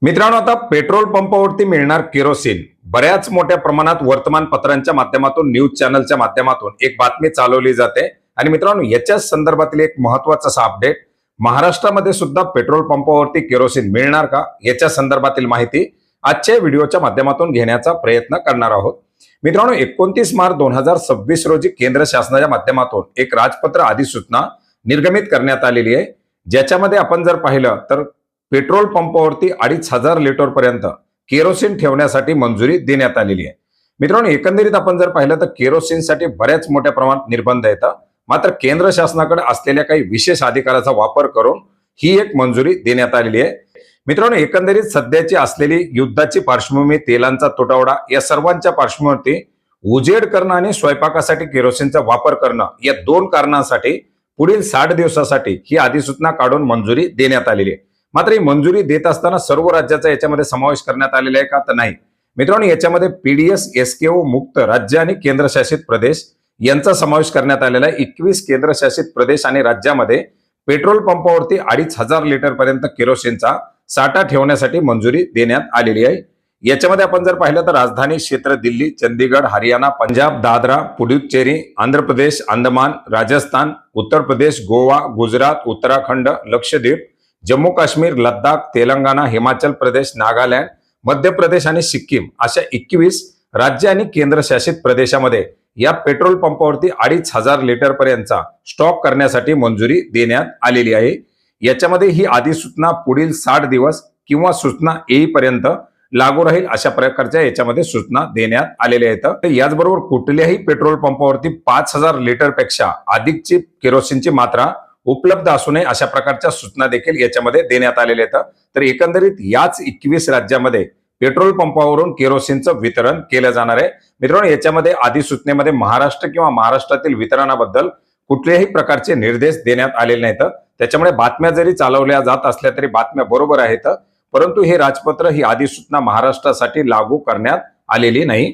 मित्रांनो, आता पेट्रोल पंपावरती मिळणार केरोसिन बऱ्याच मोठ्या प्रमाणात वर्तमानपत्रांच्या माध्यमातून, न्यूज चॅनलच्या माध्यमातून एक बातमी चालवली जाते। आणि मित्रांनो, याच्याच संदर्भातील एक महत्त्वाचा असा अपडेट, महाराष्ट्रामध्ये सुद्धा पेट्रोल पंपावरती केरोसिन मिळणार का, याच्या संदर्भातील माहिती आजच्या व्हिडिओच्या माध्यमातून घेण्याचा प्रयत्न करणार आहोत। मित्रांनो, 29 मार्च 2026 रोजी केंद्र शासनाच्या माध्यमातून एक राजपत्र अधिसूचना निर्गमित करण्यात आलेली आहे, ज्याच्यामध्ये आपण जर पाहिलं तर पेट्रोल पंपावरती 2500 लिटर पर्यंत केरोसिन ठेवण्यासाठी मंजुरी देण्यात आलेली आहे। मित्रांनो, एकंदरीत आपण जर पाहिलं तर केरोसिनसाठी बऱ्याच मोठ्या प्रमाणात निर्बंध येतात, मात्र केंद्र शासनाकडे असलेल्या काही विशेष अधिकाराचा वापर करून ही एक मंजुरी देण्यात आलेली आहे। मित्रांनो, एकंदरीत सध्याची असलेली युद्धाची पार्श्वभूमी, तेलांचा तुटवडा, या सर्वांच्या पार्श्वभूमीवरती उजेड करणं आणि स्वयंपाकासाठी केरोसिनचा वापर करणं, या दोन कारणांसाठी पुढील 60 दिवसासाठी ही अधिसूचना काढून मंजुरी देण्यात आलेली आहे। मात्र ही मंजुरी देत असताना सर्व राज्याचा याच्यामध्ये समावेश करण्यात आलेला आहे का, तर नाही। मित्रांनो, याच्यामध्ये पीडीएस, एसकेओ मुक्त राज्य आणि केंद्रशासित प्रदेश यांचा समावेश करण्यात आलेला आहे। 21 केंद्रशासित प्रदेश आणि राज्यामध्ये पेट्रोल पंपावरती 2500 लिटर पर्यंत केरोसिनचा साठा ठेवण्यासाठी मंजुरी देण्यात आलेली आहे। याच्यामध्ये आपण जर पाहिलं तर राजधानी क्षेत्र दिल्ली, चंदीगड, हरियाणा, पंजाब, दादरा, पुडुचेरी, आंध्र प्रदेश, अंदमान, राजस्थान, उत्तर प्रदेश, गोवा, गुजरात, उत्तराखंड, लक्षद्वीप, जम्मू काश्मीर, लद्दाख, तेलंगणा, हिमाचल प्रदेश, नागालँड, मध्य प्रदेश आणि सिक्कीम अशा 21 राज्य आणि केंद्रशासित प्रदेशामध्ये या पेट्रोल पंपावरती 2500 लिटर पर्यंतचा स्टॉक करण्यासाठी मंजुरी देण्यात आलेली आहे। याच्यामध्ये ही अधिसूचना पुढील 60 दिवस किंवा सूचना येईपर्यंत लागू राहील, अशा प्रकारच्या याच्यामध्ये सूचना देण्यात आलेल्या आहेत। याचबरोबर कुठल्याही पेट्रोल पंपावरती 5000 लिटर पेक्षा अधिकची केरोसिनची मात्रा उपलब्ध असू नये, अशा प्रकारच्या सूचना देखील याच्यामध्ये देण्यात आलेल्या आहेत। तर एकंदरीत याच 21 राज्यामध्ये पेट्रोल पंपावरून केरोसिनचं वितरण केलं जाणार आहे। मित्रांनो, याच्यामध्ये अधिसूचनेमध्ये महाराष्ट्र किंवा महाराष्ट्रातील वितरणाबद्दल कुठल्याही प्रकारचे निर्देश देण्यात आलेले नाहीत। त्याच्यामुळे बातम्या जरी चालवल्या जात असल्या तरी बातम्या बरोबर आहेत, परंतु हे राजपत्र, ही अधिसूचना महाराष्ट्रासाठी लागू करण्यात आलेली नाही।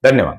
धन्यवाद।